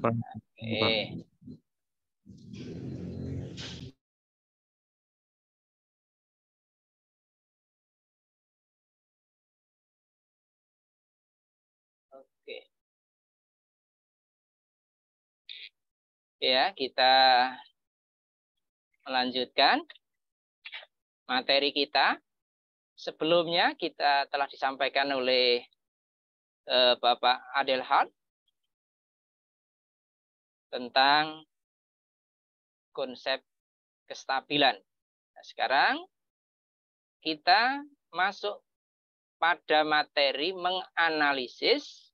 Pak. Oke. Oke. Ya, kita melanjutkan materi kita. Sebelumnya kita telah disampaikan oleh Bapak Adelhard tentang konsep kestabilan. Nah, sekarang kita masuk pada materi menganalisis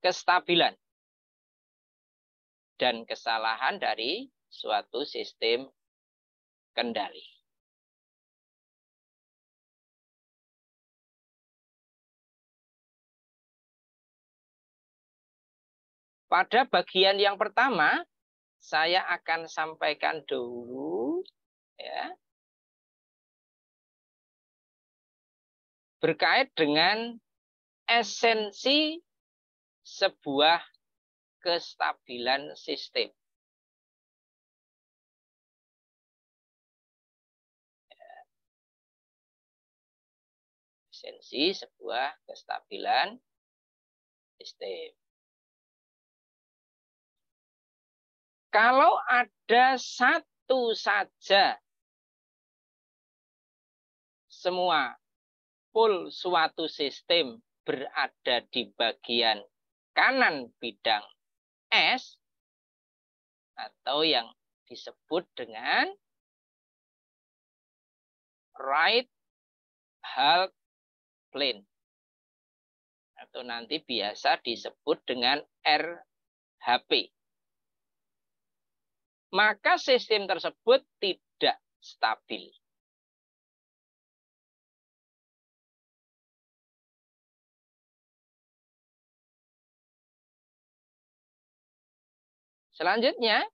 kestabilan dan kesalahan dari suatu sistem kendali. Pada bagian yang pertama, saya akan sampaikan dulu ya, berkait dengan esensi sebuah kestabilan sistem. Esensi sebuah kestabilan sistem. Kalau ada satu saja semua pol suatu sistem berada di bagian kanan bidang S, atau yang disebut dengan right half plane, atau nanti biasa disebut dengan RHP, maka sistem tersebut tidak stabil. Selanjutnya,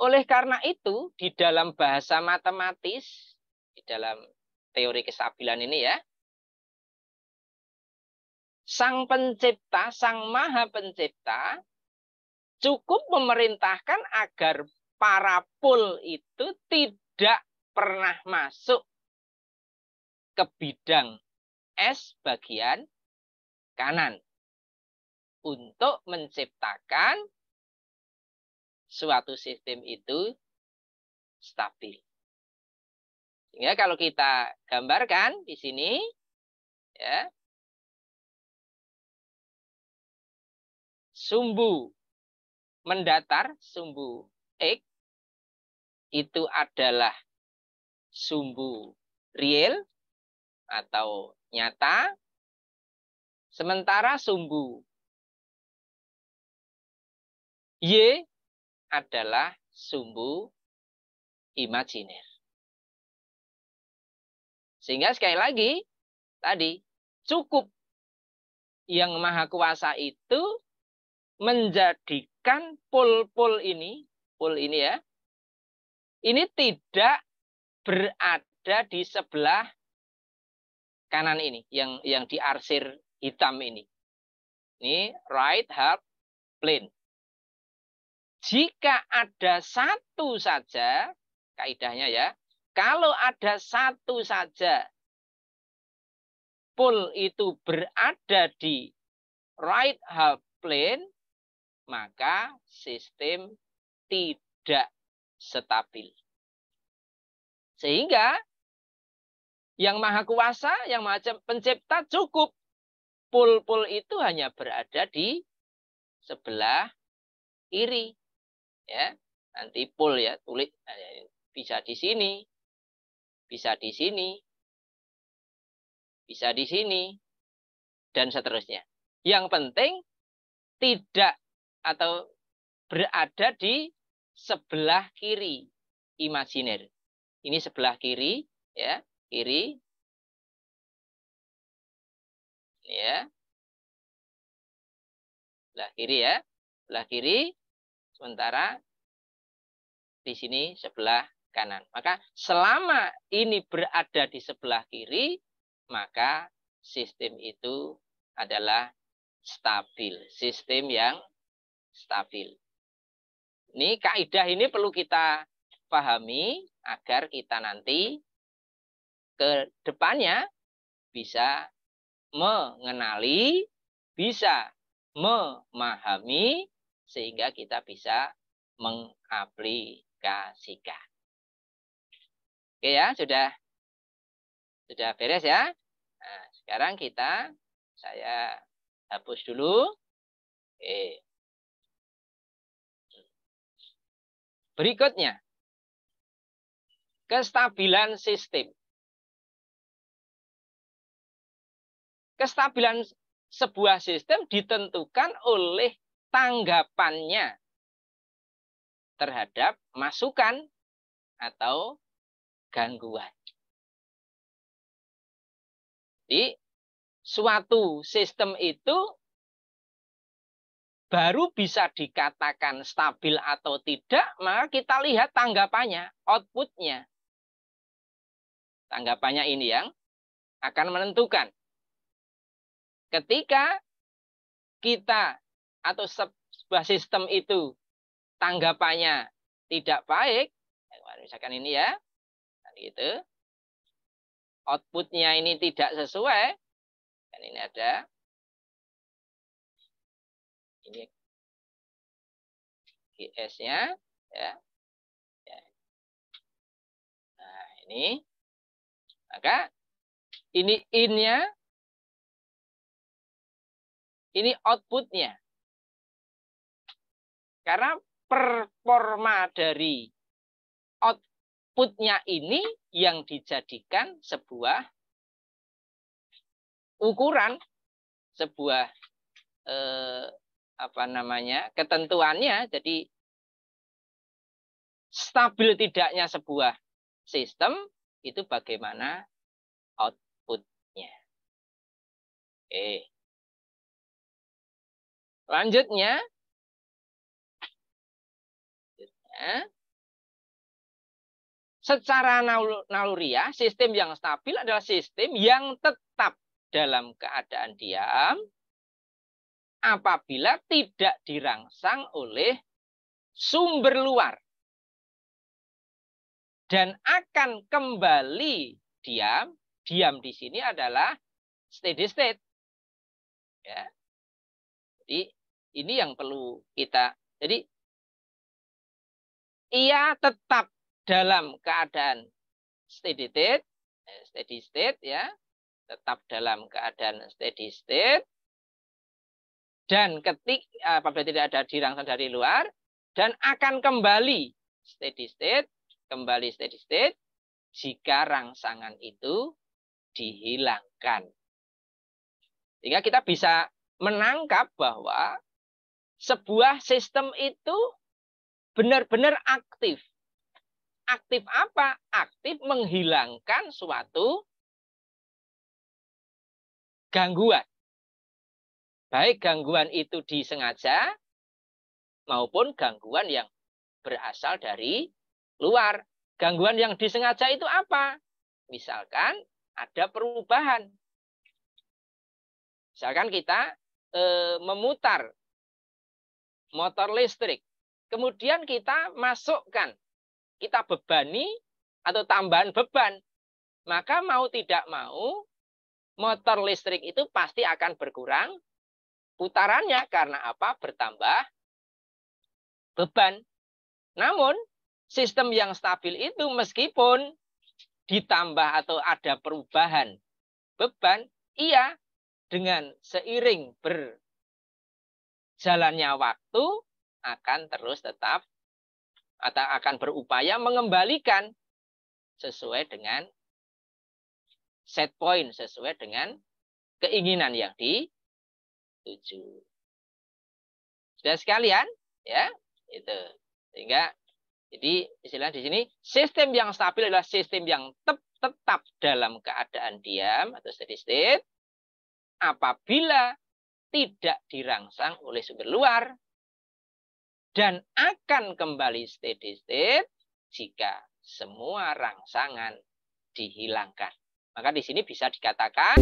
oleh karena itu, di dalam bahasa matematis, di dalam teori kestabilan ini ya, Sang Pencipta, Sang Maha Pencipta, cukup memerintahkan agar para pol itu tidak pernah masuk ke bidang S bagian kanan untuk menciptakan suatu sistem itu stabil. Sehingga kalau kita gambarkan di sini, ya, sumbu mendatar, sumbu X itu adalah sumbu real atau nyata, sementara sumbu Y adalah sumbu imajiner. Sehingga sekali lagi, tadi cukup Yang Maha Kuasa itu menjadikan pol ini ya, ini tidak berada di sebelah kanan ini, yang diarsir hitam ini. Ini right half plane. Jika ada satu saja, kaidahnya ya, kalau ada satu saja pol itu berada di right half plane, maka sistem tidak stabil. Sehingga Yang Maha Kuasa, Yang Maha Pencipta cukup pol-pol itu hanya berada di sebelah kiri. Ya, nanti pol ya, tulis bisa di sini, bisa di sini, bisa di sini, dan seterusnya. Yang penting tidak atau berada di sebelah kiri imajiner. Ini sebelah kiri, ya, kiri, ya, sebelah kiri ya, sebelah kiri. Sementara di sini sebelah kanan. Maka selama ini berada di sebelah kiri, maka sistem itu adalah stabil, sistem yang stabil. Ini kaidah ini perlu kita pahami agar kita nanti ke depannya bisa mengenali, bisa memahami, sehingga kita bisa mengaplikasikan. Oke ya, sudah beres ya. Nah, sekarang saya hapus dulu. Oke. Berikutnya, kestabilan sistem. Kestabilan sebuah sistem ditentukan oleh tanggapannya terhadap masukan atau gangguan. Jadi, suatu sistem itu baru bisa dikatakan stabil atau tidak, maka kita lihat tanggapannya, outputnya. Tanggapannya ini yang akan menentukan. Ketika kita atau sebuah sistem itu tanggapannya tidak baik, misalkan ini ya, gitu, outputnya ini tidak sesuai, dan ini ada, ini GS-nya, ya. Nah, ini, maka ini in-nya, ini outputnya. Karena performa dari outputnya ini yang dijadikan sebuah ukuran, sebuah ketentuannya. Jadi stabil tidaknya sebuah sistem itu bagaimana outputnya. Oke. Lanjutnya, secara naluriah, sistem yang stabil adalah sistem yang tetap dalam keadaan diam apabila tidak dirangsang oleh sumber luar dan akan kembali diam. Diam di sini adalah steady state. Ya. Jadi ini yang perlu kita. Jadi ia tetap dalam keadaan steady state ya, tetap dalam keadaan steady state, dan apabila tidak ada dirangsang dari luar, dan akan kembali steady state jika rangsangan itu dihilangkan. Sehingga kita bisa menangkap bahwa sebuah sistem itu benar-benar aktif. Aktif apa? Aktif menghilangkan suatu gangguan. Baik gangguan itu disengaja maupun gangguan yang berasal dari luar. Gangguan yang disengaja itu apa? Misalkan ada perubahan. Misalkan kita memutar motor listrik. Kemudian kita masukkan, kita bebani atau tambahan beban. Maka mau tidak mau, motor listrik itu pasti akan berkurang putarannya. Karena apa? Bertambah beban. Namun, sistem yang stabil itu meskipun ditambah atau ada perubahan beban, ia dengan seiring berjalannya waktu akan terus tetap atau akan berupaya mengembalikan sesuai dengan set point, sesuai dengan keinginan yang dituju. Sudah sekalian, ya, itu. Sehingga jadi istilah di sini sistem yang stabil adalah sistem yang tetap dalam keadaan diam atau steady state apabila tidak dirangsang oleh sumber luar dan akan kembali steady state jika semua rangsangan dihilangkan. Maka di sini bisa dikatakan